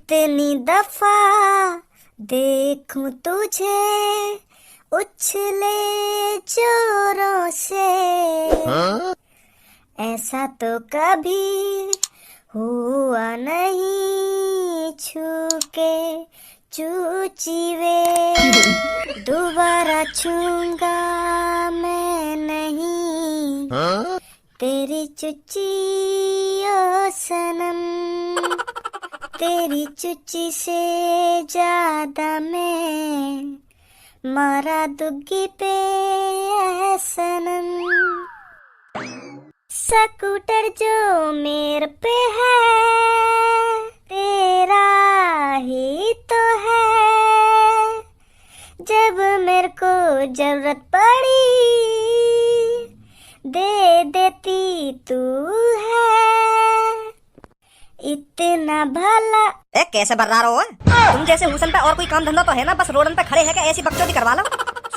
कितनी दफा देखूं तुझे उछले जोरों से, ऐसा तो कभी हुआ नहीं छूके चूची वे, दोबारा छूंगा मैं नहीं तेरी चुची ओ सनम, तेरी चुची से ज्यादा मैं मारा दुग्गी पे है सनम। स्कूटर जो मेरे पे है तेरा ही तो है, जब मेरे को जरूरत पड़ी दे देती तू है, इतना भला। ए कैसे बर्रार हो? तुम जैसे हुसन पे और कोई काम धंधा तो है ना, बस रोडन पे खड़े है क्या ऐसी बकचोदी करवा लो।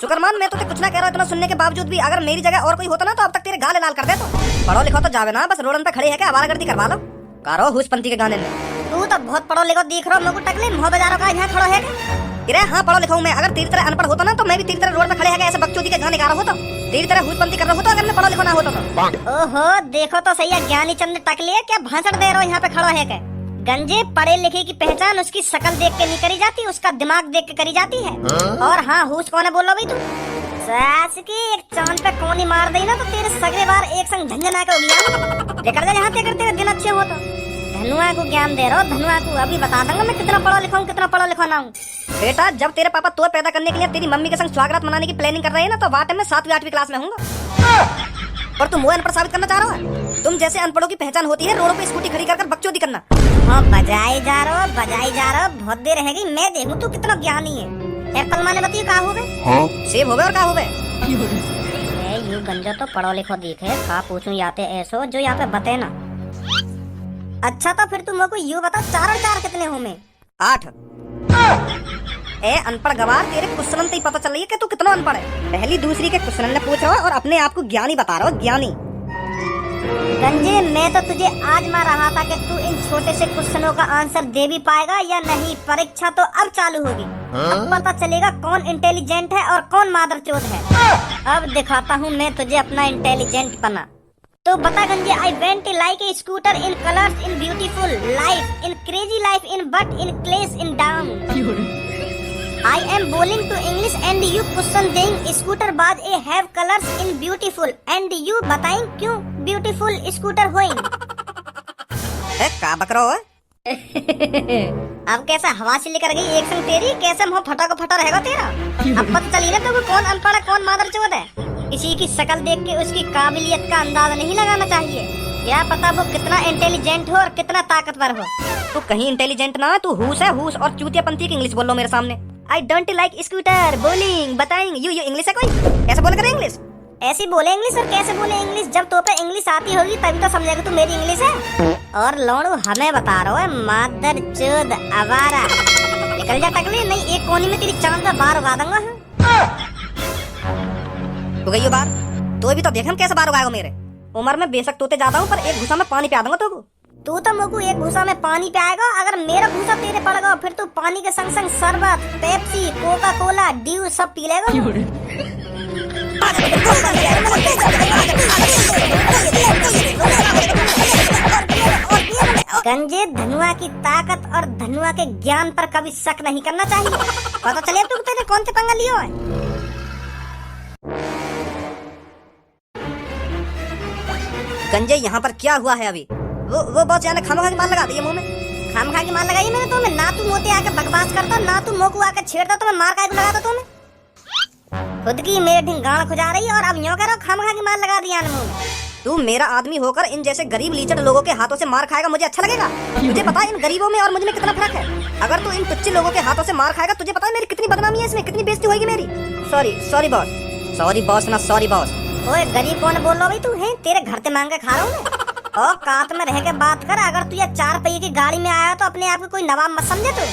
शुक्रमान मैं तो कुछ ना कह रहा हूँ, इतना सुनने के बावजूद भी अगर मेरी जगह और कोई होता ना तो अब तक तेरे गाले लाल कर दे। तो पढ़ो लिखो तो जावे ना, बस रोडन पे खड़े है क्या आवारागर्दी करवा लो। करो हुसपंती के गाने में। तू तो बहुत पढ़ो लिखो दिख रहा मुझको, टकले मुँह बाजारों का यहाँ खड़ो है क्या? हाँ पढ़ो लिखो मैं, अगर तेरी तरह अनपढ़ होता ना तो मैं भी तेरी तरह रोड पे खड़े है ऐसे बकचोदी के गाने गा रहा होता, तेरी तरह हुसपंती कर रहा होता अगर मैं पढ़ो लिखो ना होता तो। ओहो देखो तो सही है, ज्ञानी चंद टकले क्या भाषण दे रहे हो यहाँ पे खड़ो है क्या? गंजे पढ़े लिखे की पहचान उसकी शकल देख के नहीं करी जाती, उसका दिमाग देख के करी जाती है। और हाँ हुस कौन है बोलो भाई तू? सास की एक चांद पे कोनी मार दी ना तो तेरे सगरे बार एक संग झंझना के हो गया। लेकर जा यहाँ तेरे तेरे दिन अच्छे हो तो। धनुआ को ज्ञान दे रहा हो, धनुआ को अभी बता दूंगा मैं कितना पढ़ा लिखा हूँ कितना पढ़ा लिखा ना हूँ। बेटा जब तेरे पापा तो पैदा करने के लिए तेरी मम्मी के संग स्वागत मनाने की प्लानिंग कर रहे हैं ना तो वाटे में 7वीं 8वीं क्लास में हूँ। और तुम वो अनपढ़ साबित करना चाह रहे हो? तुम जैसे अनपढ़ों की पहचान होती है रोडों पे स्कूटी खड़ी कर बकचोदी करना। हाँ बजाई जा रहा हो, बहुत देर रह गई, मैं देखूं तू कितना ज्ञानी है। एप्पल माने बताइए कहाँ हो गए? हाँ? सेब हो गए और कहाँ हो गए? ये गंजा तो पढ़ो लिखो दिखे, कहा पूछूं याते ऐसो जो यहाँ पे बते ना। अच्छा तो फिर तुम मेरे को यूँ बता 4 और 4 कितने हो में? 8। ए अनपढ़ गवार, तेरे क्वेश्चन से ही पता चल रही है कि तू कितना अनपढ़ है। पहली दूसरी के क्वेश्चन ने पूछ रहा है और अपने आप को ज्ञानी बता रहा हो, ज्ञानी। गंजे मैं तो तुझे आजमा रहा था कि तू इन छोटे से क्वेश्चनों का आंसर दे भी पाएगा या नहीं। परीक्षा तो अब चालू होगी, अब पता चलेगा कौन इंटेलिजेंट है और कौन मादरचोद है। अब दिखाता हूँ मैं तुझे अपना इंटेलिजेंट पना। तो बता गंजे, I went like a scooter in colours in beautiful life in crazy life in but in class in down. I am bowling to English and you question saying scooter बाज ए have colors in beautiful and you बताएं क्यों beautiful scooter hoeing? का बक रहा है? अब कैसा हवा से लेकर गई एक संग तेरी, कैसे मुँह फटा को फटा रहेगा तेरा। अब पता चली ना तो कौन अनपढ़ है कौन मादरचोद है। किसी की शक्ल देख के उसकी काबिलियत का अंदाजा नहीं लगाना चाहिए, क्या पता वो कितना इंटेलिजेंट हो और कितना ताकतवर हो। तू कहीं इंटेलिजेंट ना, तू हुस है हुस और चूतियापंती की इंग्लिश बोलो मेरे सामने। I don't like scooter bowling बताएंगे यू इंग्लिश है कोई? कैसे बोल कर इंग्लिश? ऐसी बोले इंग्लिश और कैसे बोले इंग्लिश? जब तो पे इंग्लिश आती होगी तभी तो समझेगा तू मेरी इंग्लिश है। और लौड़ू हमें बता रहा है मादरचोद आवारा। निकल जा टकले, नहीं एक कोनी में तेरी चांद का बार उगा दूंगा। हो गई बार तो भी तो देख हम कैसे बार उगाएगा। मेरे उम्र में बेशक तोते ज्यादा हूँ पर एक घुसा में पानी पिया दूंगा तो। तू तो मुझको एक घुसा में पानी पियाएगा, अगर मेरा घुसा तेरे पड़ेगा फिर तू पानी के संग संग शरबत पेप्सी कोका कोला ड्यू सब पी लेगा। गंजे धनुआ की ताकत और धनुआ के ज्ञान पर कभी शक नहीं करना चाहिए। पता चले तू तेरे कौन से पंगा लियो है। गंजे यहाँ पर क्या हुआ है अभी? वो बहुत ज्यादा खामखा की मार लगा दी है मुंह में। खामखा की मार लगाई मैंने तो, मैं ना तू मोते आके बकवास करता ना तू मोकू आके छेड़ता तो मैं मार काहे को लगाता तुम्हें। खुद की मेरे ढिंग गाड़ खुजा रही और अब यूं कह रहा खामखा की मार लगा दिया मुंह में। तू मेरा आदमी होकर इन जैसे गरीब लीचड़ लोगों के हाथों से मार खाएगा मुझे अच्छा लगेगा? तुझे पता है इन गरीबों में और मुझ में कितना फर्क है? अगर तू इन टुच्चे लोगों के हाथों से मार खाएगा तुझे पता है मेरी कितनी बदनामी है, इसमें कितनी बेइज्जती होगी मेरी। सॉरी बॉस ना सॉरी बॉस। ओए गरीब कौन बोल रहा भाई तू है? तेरे घर से मांग के खा रहा हूँ मैं। और कात में रह के बात कर, अगर तू ये 4 पहिए की गाड़ी में आया तो अपने आप को कोई नवाब मत समझे तू।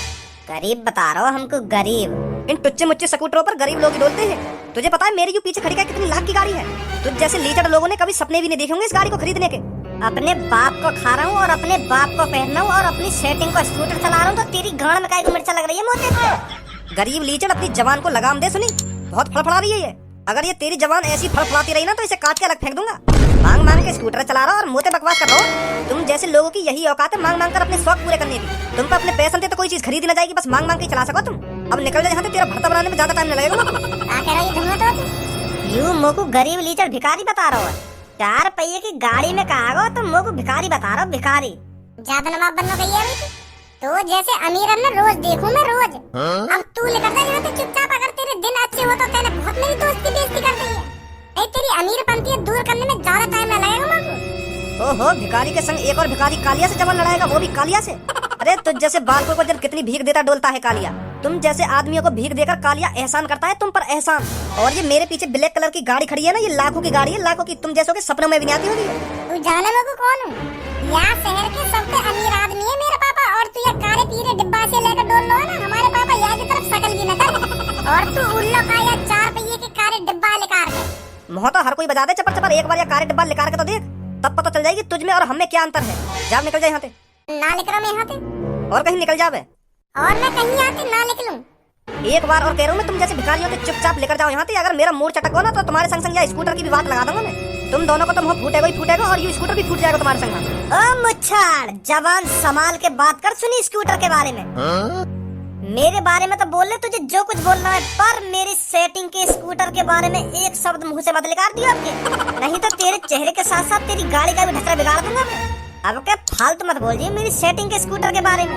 गरीब बता रहा हो हमको गरीब। इन टुच्चे मुच्चे स्कूटरों पर गरीब लोग ही डोलते हैं। तुझे पता है मेरी जो पीछे खड़ी है कितनी लाख की गाड़ी है? तुझ जैसे लीचड़ लोगों ने कभी सपने भी नहीं देखे होंगे इस गाड़ी को खरीदने के। अपने बाप को खा रहा हूँ और अपने बाप को पहन रहा हूँ और अपनी सेटिंग को स्कूटर चला रहा हूँ, तो तेरी गांड में काहे को मिर्चा लग रही है मोटे पे? गरीब लीचड़ अपनी जवान को लगाम दे सुनी, बहुत फड़फड़ा रही है ये। अगर ये तेरी जवान ऐसी फड़फड़ाती रही ना तो इसे काट के अलग फेंक दूंगा। मांग मांग के स्कूटर चला रहा और मोटे बकवास कर रहा हो। तुम जैसे लोगों की यही औकात है मांग मांग कर अपने शौक पूरे करने की। तुम पे अपने पैसे थे तो कोई चीज खरीदी ना जाएगी, बस मांग मांग के चला सको तुम। अब निकल जा यहाँ से, तेरा भरता बनाने में ज्यादा टाइम नहीं लगेगा। क्या कह रही है तुम? यू मोको गरीब लीचड़ भिखारी बता रहा हो? 4 पहिए की गाड़ी में कहा गो तो मोको भिखारी बता रहा हो, भिखारी। ज्यादा नवाब बनना गई है तो जैसे अमीर ना रोज देखूं मैं रोज। अब तू लेकर जा यहाँ से चुपचाप। अगर तेरे दिन अच्छे हो तो तेरे बहुत मेरी दोस्त की बेइज्जती कर दी है। तेरी अमीर पंथी दूर करने में ज्यादा टाइम ना लगेगा मुझको। ओहो, भिखारी के संग एक और भिखारी कालिया से जवान लड़ाएगा, वो भी कालिया से। अरे तुझ जैसे बालकों को जब कितनी भीख देता डोलता है कालिया। तुम जैसे आदमियों को भीख देकर कालिया एहसान करता है तुम पर एहसान। और ये मेरे पीछे ब्लैक कलर की गाड़ी खड़ी है ना, ये लाखों की गाड़ी है, लाखों की। तुम जैसों के सपनों में भी नहीं आती होगी। तू जाने मैं कौन हूँ? यहाँ शहर के सबसे अमीर आदमी है मेरा पापा, और तू ये काले पीले डिब्बा से लेकर डोल लो है ना हमारे पापा यहाँ की तरफ शकल भी न कर। और तू उल्लू का या 4 पहिए के काले डिब्बा लेकर के मुँह तो हर कोई बजा दे चपर चपर, एक बार या काले डिब्बा लेकर के तो देख, तब पता चल जाएगी तुझ में और हम में क्या अंतर है। जा निकल जा यहाँ से। ना निकलो मैं यहाँ से, और कहीं निकल जावे। और मैं कहीं यहाँ से ना निकलूं। एक बार और कह रहा हूँ मैं, तुम जैसे भिखारियों के चुपचाप लेकर जाओ यहाँ से। अगर मेरा मूड चटक हो ना तो तुम्हारे संग संग या स्कूटर की भी बात लगा दूंगा मैं। तुम दोनों को तो मुँह फूटेगा ही फूटेगा और ये स्कूटर भी फूट जाएगा तुम्हारे संग। ओ मुच्छाड़, जवान संभाल के बात कर। सुनी स्कूटर के बारे में मेरे बारे में तो बोल ले तुझे जो कुछ बोलना है, पर मेरी सेटिंग के स्कूटर के बारे में एक शब्द मुंह से मत निकाल दियो आपके, नहीं तो तेरे चेहरे के साथ साथ तेरी गाड़ी का भी ढक्कन बिगाड़ दूंगा मैं। अब क्या फालतू मत बोलिए मेरी सेटिंग के स्कूटर के बारे में।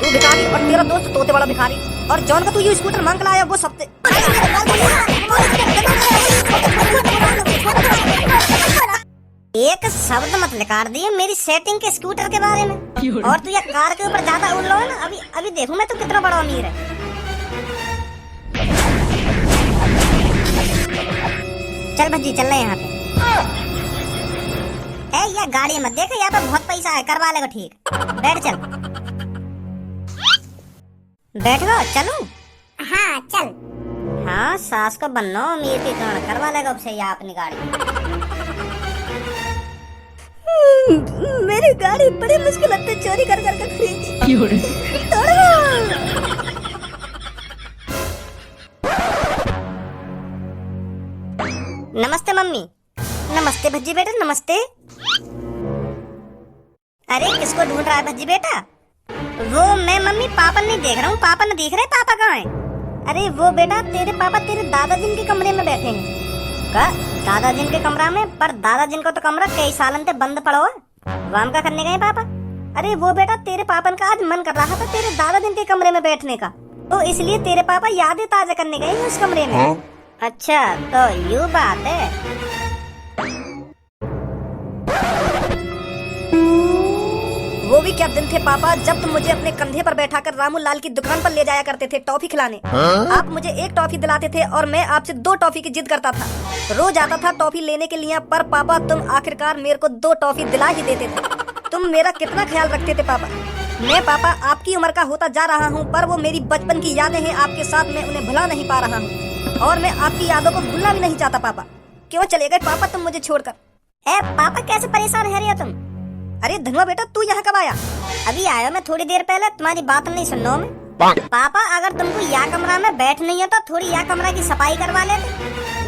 तू भिखारी और तेरा दोस्त तोते बड़ा भिखारी, और जॉन का तू ये स्कूटर मांग लाया वो सबसे। एक शब्द मत निकाल दिए मेरी सेटिंग के स्कूटर के बारे में। और तू ये कार के ऊपर ज्यादा उड़ लो है ना, अभी अभी देखूं मैं तू कितना बड़ा अमीर है। चल भज्जी चल रहे यहाँ पे। ये गाड़ी मत देख, यहाँ पे बहुत पैसा है, करवा लेगा ठीक। बैठ चल, बैठ गो चलूं? हाँ चल। हाँ सास को बनना अमीर के कारण करवा लेगा अब से यहाँ अपनी गाड़ी। मेरी गाड़ी बड़ी मुश्किल से चोरी कर कर खरीदी। नमस्ते मम्मी। नमस्ते भज्जी बेटा, नमस्ते। अरे किसको ढूंढ रहा है भज्जी बेटा? वो मैं मम्मी, पापा नहीं देख रहा हूँ। पापा नहीं दिख रहे, पापा कहाँ हैं? अरे वो बेटा तेरे पापा तेरे दादाजी के कमरे में बैठे हैं। का दादाजी के कमरा में? पर दादाजी को तो कमरा कई सालन से बंद पड़ा है, वाम का करने गए पापा। अरे वो बेटा तेरे पापा का आज मन कर रहा था तेरे दादाजी के कमरे में बैठने का, तो इसलिए तेरे पापा यादें ताजा करने गए उस कमरे में। अच्छा तो यू बात है। वो भी क्या दिन थे पापा जब तुम मुझे अपने कंधे पर बैठाकर रामू लाल की दुकान पर ले जाया करते थे टॉफी खिलाने। आप मुझे एक टॉफी दिलाते थे और मैं आपसे 2 टॉफी की जिद करता था। रोज आता था टॉफी लेने के लिए, पर पापा तुम आखिरकार मेरे को 2 टॉफी दिला ही देते थे। तुम मेरा कितना ख्याल रखते थे पापा। मैं पापा आपकी उम्र का होता जा रहा हूँ, पर वो मेरी बचपन की यादें हैं आपके साथ, मैं उन्हें भुला नहीं पा रहा हूँ और मैं आपकी यादों को भूलना भी नहीं चाहता पापा। क्यों चले गए पापा तुम मुझे छोड़कर? पापा कैसे परेशान है रही हो तुम? अरे धनुआ बेटा तू यहाँ कब आया? अभी आया मैं थोड़ी देर पहले, तुम्हारी बात नहीं सुन रहा हूं मैं। पापा अगर तुमको या कमरा में बैठ नहीं है तो थोड़ी या कमरा की सफाई करवा लेते।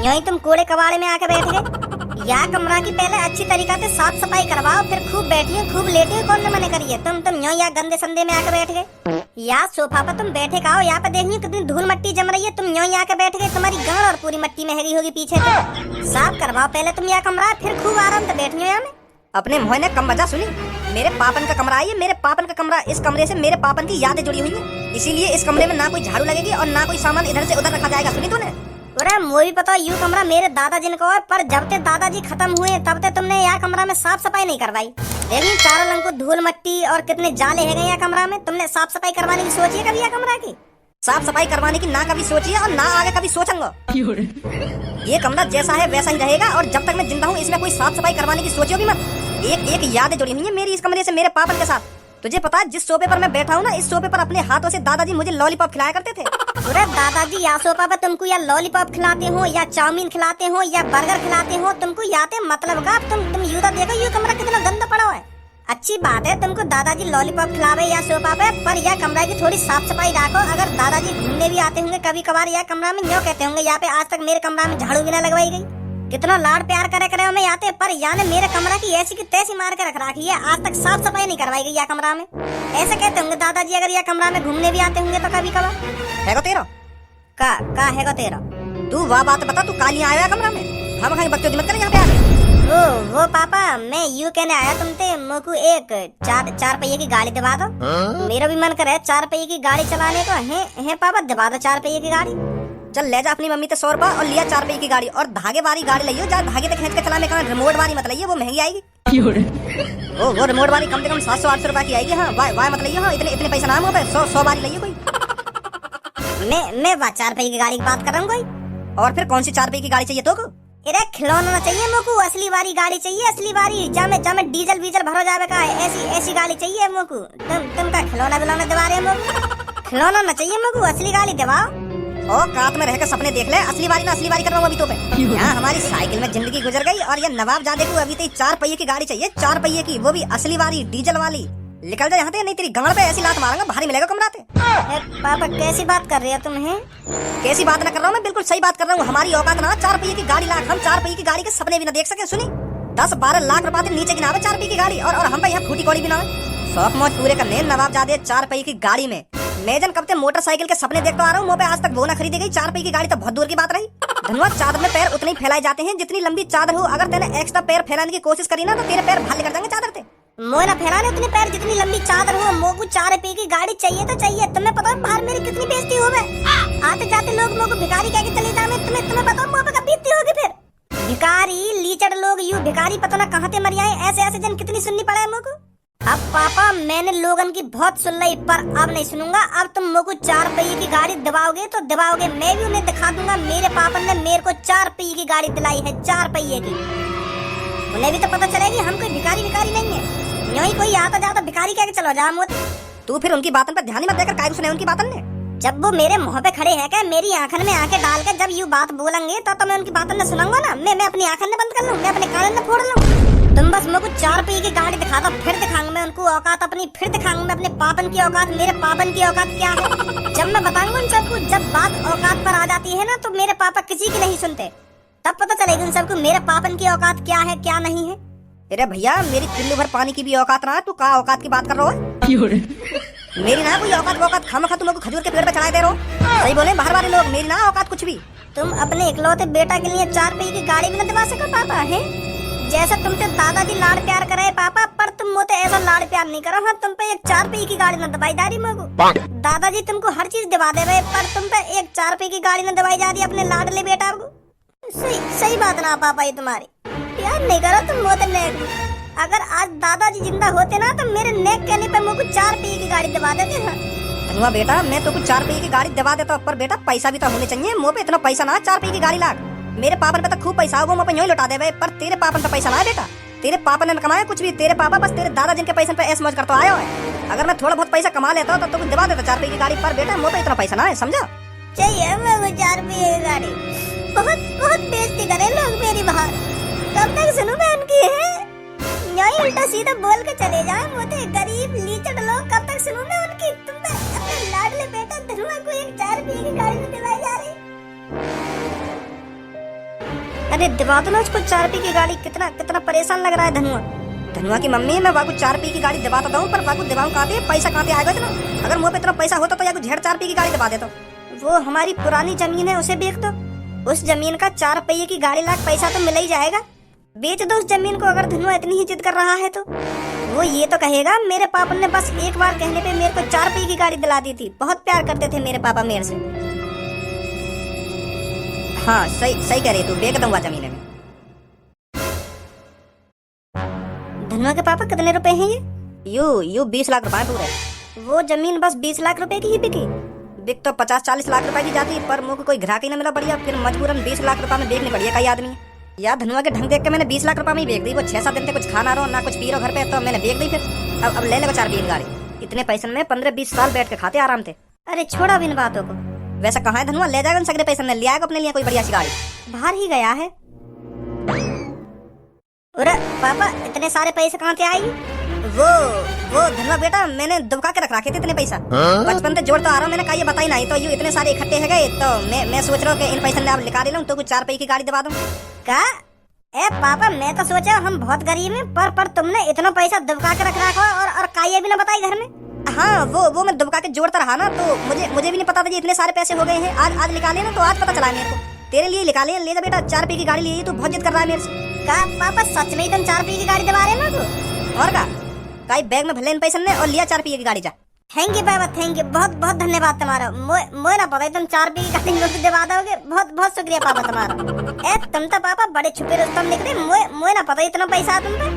यूं ही तुम कूड़े कबाड़े में आके बैठ गए। या कमरा की पहले अच्छी तरीका से साफ सफाई करवाओ, फिर खूब बैठिए खूब लेटिए। कौन ने मना करिए? तुम यूं या गंदे संदे में आके बैठ गए। या सोफा पर तुम बैठे खाओ, यहाँ पे देखिए कितनी धूल मट्टी जम रही है, तुम यूं ही आके बैठ गए। तुम्हारी गांड और पूरी मट्टी में हैगी होगी पीछे से। साफ करवाओ पहले तुम या कमरा, फिर खूब आराम से बैठिए यहाँ में। अपने मुँह ने कम बजा सुनी। मेरे पापन का कमरा है, मेरे पापन का कमरा। इस कमरे से मेरे पापन की यादें जुड़ी हुई हैं, इसीलिए इस कमरे में ना कोई झाड़ू लगेगी और ना कोई सामान इधर से उधर रखा जाएगा। सुनी तूने? अरे मुझे भी पता यू कमरा मेरे दादाजी को है, पर जब तक दादाजी खत्म हुए तब तक तुमने यहाँ कमरा में साफ सफाई नहीं करवाई। देखिए चारों रंग को धूल मट्टी और कितने जाले है यहाँ कमरा में। तुमने साफ सफाई करवाने की सोची है कभी यहाँ कमरा की? साफ सफाई करवाने की ना कभी सोची है और ना आगे कभी सोचूंगा। ये कमरा जैसा है वैसा ही रहेगा और जब तक मैं जिंदा हूँ इसमें कोई साफ सफाई करवाने की सोची होगी मत। एक एक यादें जुड़ी हुई है मेरी इस कमरे से मेरे पापन के साथ। तुझे पता है जिस सोफे पर मैं बैठा हूँ ना, इस सोफे पर अपने हाथों से दादाजी मुझे लॉलीपॉप खिलाया करते थे। अरे दादाजी या सोफा पर तुमको या लॉलीपॉप खिलाते हो या चाउमीन खिलाते हो या बर्गर खिलाते हो, तुमको याद है मतलब का? तुम यूं तो देखो ये कमरा कितना गंदा पड़ा हुआ है। अच्छी बात है तुमको दादाजी लॉलीपॉप खिलावे या सोफा पे, पर यह कमरा की थोड़ी साफ सफाई रखो। अगर दादाजी घूमने भी आते होंगे कभी कभार यह कमरा में, यूँ कहते होंगे यहाँ पे आज तक मेरे कमरा में झाड़ू भी न लगवाई गई। कितना लाड प्यार करे हमें आते, पर याने मेरे कमरा की ऐसी की तैसी मार के रख रखी है, आज तक साफ सफाई नहीं करवाई गई यह कमरा में। ऐसे कहते होंगे दादाजी अगर यह कमरा में घूमने भी आते होंगे तो कभी कभार। है को तेरा का है तेरा? तू वाह बात बता, तू काली आया कमरा में? हम कहीं बच्चों की मत कर यहाँ पे आके। वो पापा मैं यूँ कहने आया तुमसे, मुझको एक चार पहिए की गाड़ी दिवा दो। मेरा भी मन करे 4 पहिए की गाड़ी चलाने को। है पापा दिवा दो 4 पहिए की गाड़ी। चल ले जा अपनी मम्मी से 100 रुपया और लिया 4 पहिए की गाड़ी, और धागे वाली गाड़ी लियो, जा धागे तक खींच के चलाने का, रिमोट वाली मत लियो, वो महंगी आएगी। वो रिमोट वाली कम से कम 700-800 रुपया की आएगी। हाँ वाह मत लियो, हाँ इतने पैसा ना हो, 100 वाली लियो कोई। मैं 4 पहिए की गाड़ी की बात कर रहा हूँ कोई। और फिर कौन सी 4 पहिए की गाड़ी चाहिए तो को? अरे खिलौना चाहिए मुझको, असली वाली गाड़ी चाहिए, असली वाली जामे डीजल वीजल भरो जावे का, ऐसी गाड़ी चाहिए मुझको। तुम का खिलौना बिलौना दिवा रहे मुझको? खिलौना ना चाहिए मुझको, असली गाड़ी दिवाओ। ओ कात में रहकर सपने देख ले, असली वाली कर रहा हूँ अभी तो पे। यहाँ हमारी साइकिल में जिंदगी गुजर गई और ये नवाब जादे को अभी तो 4 पहिए की गाड़ी चाहिए, 4 पहिए की, वो भी असली वाली डीजल वाली। निकल जा यहाँ से, नहीं तेरी गांड पे ऐसी लात मारूंगा भारी मिलेगा कमराते। पापा कैसी बात कर रहे हो तुम? हैं कैसी बात ना कर रहा हूँ मैं, बिल्कुल सही बात कर रहा हूँ। हमारी औकात ना 4 पहिए की गाड़ी लाख, हम 4 पहिए की गाड़ी के सपने भी ना देख सके। सुनी 10-12 लाख रुपए से नीचे की ना 4 पहिए की गाड़ी, और हम यहाँ फूटी कौड़ी भी ना। शौक मौज पूरे करने नवाब जादे 4 पहिए की गाड़ी में। मैं जन कब से मोटरसाइकिल के सपने देखता आ रहा हूँ, मुँह पे आज तक वो ना खरीदी गई। 4 पहिए की गाड़ी तो बहुत दूर की बात रही। धनवा चादर में पैर उतने ही फैलाए जाते हैं जितनी लंबी चादर हो। अगर तेने एक्स्ट्रा पैर फैलाने की कोशिश करी ना तो तेरे पैर भाले कर जाएंगे चादर से। मोना फैलाने उतने पैर जितनी लंबी चादर हो। मोको 4 पहिए की गाड़ी चाहिए तो चाहिए। तुम्हें पता है बाहर मेरी कितनी बेइज्जती होवे? आते जाते लोग मोको भिखारी कह के चले जावे। तुम्हें पता है मुँह पे कब बीतती होगी फिर? भिखारी लीचड़ लोग यू भिखारी पता ना कहाँ से मर जाए, ऐसे जन कितनी सुननी पड़े मुझको। अब पापा मैंने लोगन की बहुत सुन ली, पर अब नहीं सुनूंगा। अब तुम मुझको 4 पहिए की गाड़ी दिवाओगे तो दिवाओगे, मैं भी उन्हें दिखा दूंगा मेरे पापा ने मेरे को 4 पहिए की गाड़ी दिलाई है, 4 पहिए की। उन्हें भी तो पता चलेगी हम कोई भिखारी नहीं है। यही कोई आता जाता भिखारी कह के चलो जा मोते। तू फिर उनकी बातन पर ध्यान ही मत देकर काहे सुने उनकी बातन ने। जब वो मेरे मुंह पे खड़े हैं क्या, मेरी आंखन में आंखें डाल के जब यू बात बोलेंगे तो मैं उनकी बातन ने सुनूंगा ना। मैं अपनी आंखन ने बंद कर लूं, मैं अपने कान ने फोड़ लूं। तुम बस मुझको 4 पहिए की गाड़ी दिखा दो, फिर दिखाऊंगा मैं उनको औकात अपनी, फिर दिखाऊंगा मैं अपने पापन की औकात। मेरे पापन की औकात क्या है जब मैं बताऊंगा उन सबको। जब बात औकात पर आ जाती है ना तो मेरे पापा किसी की नहीं सुनते, तब पता चलेगी उन सबको मेरे पापन की औकात क्या है क्या नहीं है। अरे भैया मेरी चुल्लू भर पानी की भी औकात ना, तू का औकात की बात कर रहा है? मेरी ना कोई औकात खामखा तुम लोग खजूर के पेड़ पे चढ़ाए दे रहो। सही बोले बाहर वाले लोग, मेरी ना औकात कुछ भी। तुम अपने इकलौते बेटा के लिए 4 पहिए की गाड़ी भी न दिवा सको पापा? है जैसा तुमसे दादाजी लाड प्यार करे पापा, पर तुम मुझे ऐसा लाड प्यार नहीं करो। हाँ तुम पे एक 4 पहिए की गाड़ी न दवाई जा रही मुझको। दादाजी तुमको हर चीज दिवा दे रहे, पर तुम पे एक 4 पहिए की गाड़ी न दवाई जा रही अपने लाडले बेटा को। सही बात ना पापा, ये तुम्हारी प्यार नहीं करो तुम मोते नेक। अगर आज दादाजी जिंदा होते ना तो मेरे नेक कहने पे मुझको 4 पहिए की गाड़ी दिवा देते। हाँ बेटा मैं तो कुछ 4 पहिए की गाड़ी दिवा देता, पर बेटा पैसा भी तो होने चाहिए। मुँह पे इतना पैसा ना 4 पहिए की गाड़ी लाख। मेरे पापन पे तो खूब पैसा, वो मुँह पे यूं लौटा दे, पर तेरे पापन पे पैसा ना बेटा। तेरे पापा ने कमाया कुछ भी, तेरे पापा बस तेरे दादा जिनके पैसे पे ऐश मौज करता आया है। अगर मैं थोड़ा बहुत पैसा कमा लेता तो तुम दिवा देता 4 पहिए की गाड़ी, पर बेटा मुँह पे इतना पैसा ना है, समझा? चाहिए मुझको 4 पहिए की गाड़ी। बहुत बेइज्जती करे लोग मेरी बाहर, कब तक सुनूं मैं उनकी? है यही उल्टा सीधा बोल के चले जाए मोटे गरीब लीचड़ लोग, कब तक सुनूं मैं उनकी? तुम तो अपने लाडले बेटा धनुआ को एक 4 पहिए की गाड़ी में दिलाई जा रही। अरे दिवा दो ना उसको 4 पहिए की गाड़ी। कितना परेशान लग रहा है धनुआ की मम्मी। मैं वाकू 4 पहिए की गाड़ी दिवा तो दूं, पर वाकू दिवाऊं कहाँ पे? पैसा कहाँ से आएगा इतना? अगर मुँह पे इतना पैसा होता तो या कुछ 4 पहिए की गाड़ी दिवा देता। वो हमारी पुरानी जमीन है, उसे बेच दो। उस जमीन का 4 पहिए की गाड़ी लाख पैसा तो मिल ही जाएगा। बेच दो उस जमीन को अगर धनुआ इतनी ही जिद कर रहा है तो। वो ये तो कहेगा मेरे पापा ने बस एक बार कहने पे मेरे को 4 पहिए की गाड़ी दिला दी थी। बहुत प्यार करते थे मेरे पापा मेरे से। हाँ सही कह रही तू, बेच दूंगा जमीन में। धनुआ के पापा कितने रुपए हैं ये? यू 20 लाख रुपए पूरे। वो जमीन बस 20 लाख रुपए की ही बिकी? बिक तो 50-40 लाख रुपए की जाती, पर मुझे कोई ग्राहक ही न मिला बढ़िया, फिर मजबूरन 20 लाख रुपए में बेचनी पड़ी है कई आदमी। यार धनुआ के ढंग देख के मैंने 20 लाख रुपए में ही बेच दी। वो 6-7 दिन से कुछ खाना रहो ना कुछ पी रहो घर पे, तो मैंने बेच दी फिर। अब ले ले 4 बीन गाड़ी। इतने पैसे में 15-20 साल बैठ के खाते आराम थे। अरे छोड़ा भी इन बातों को। वैसे कहाँ है धनुआ? ले जाएगा सगरे पैसे में, ले आएगा अपने लिए कोई बढ़िया सी गाड़ी। बाहर ही गया है। अरे पापा इतने सारे पैसे कहाँ से आई? वो धनुआ बेटा मैंने दुबका के रख रखे थे इतने पैसा। बचपन से जोड़ तो आ रहा हूँ, मैंने कहा ये बताई नहीं तो यूं इतने सारे इकट्ठे है गए, तो मैं सोच रहा हूँ कि इन पैसे में आप निकाल लूँ तो कुछ 4 पैसे की गाड़ी दिवा दूँ। का? ए पापा मैं तो सोचा हम बहुत गरीब हैं, पर तुमने इतना पैसा दुबका के रख रखा और काये भी ना बताई घर में। हाँ वो मैं दुबका के जोड़ता रहा ना, तो मुझे भी नहीं पता था ये इतने सारे पैसे हो गए हैं। आज निकाले ना तो आज पता चला मेरे को। तेरे लिए निकाले, ले जा बेटा 4 पैसे की गाड़ी लिए, तू बहुत जिद कर रहा है मेरे से। का पापा सच में तुम 4 पैसे की गाड़ी दिवा रहे ना तू? और का काई बैग में भले इन पैसे ने और लिया 4 पैसे की गाड़ी जा। थैंक यू पापा, थैंक यू, बहुत बहुत धन्यवाद तुम्हारा। मोए ना पता तुम 4 पैसे की गाड़ी मुझे दिवा दोगे। बहुत बहुत शुक्रिया पापा तुम्हारा। ए तुम तो पापा बड़े छुपे रुस्तम निकले। मोए ना पता इतना पैसा तुम पे।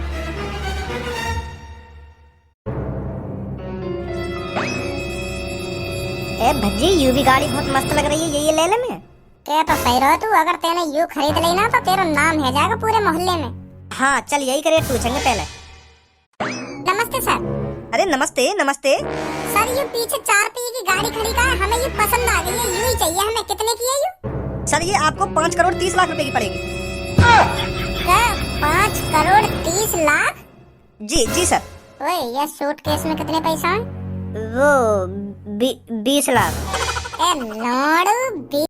ए भज्जी यू भी गाड़ी बहुत मस्त लग रही है, ये ले ले मैं। क्या तो सही रहो तू, अगर तेने यू खरीद ली ना तो तेरा नाम है जाएगा पूरे मोहल्ले में। हाँ चल यही करे, पूछेंगे पहले। नमस्ते सर। अरे नमस्ते नमस्ते। सर ये पीछे 4 पैसे की गाड़ी खड़ी का है, हमें ये पसंद आ गई है, यू ही चाहिए हमें। कितने की है यू? सर ये आपको 5 करोड़ 30 लाख रुपए की पड़ेगी। क्या 5 करोड़ 30 लाख? जी सर। ओए ये सूटकेस में कितने पैसा है? वो 20 लाख। ए लॉर्ड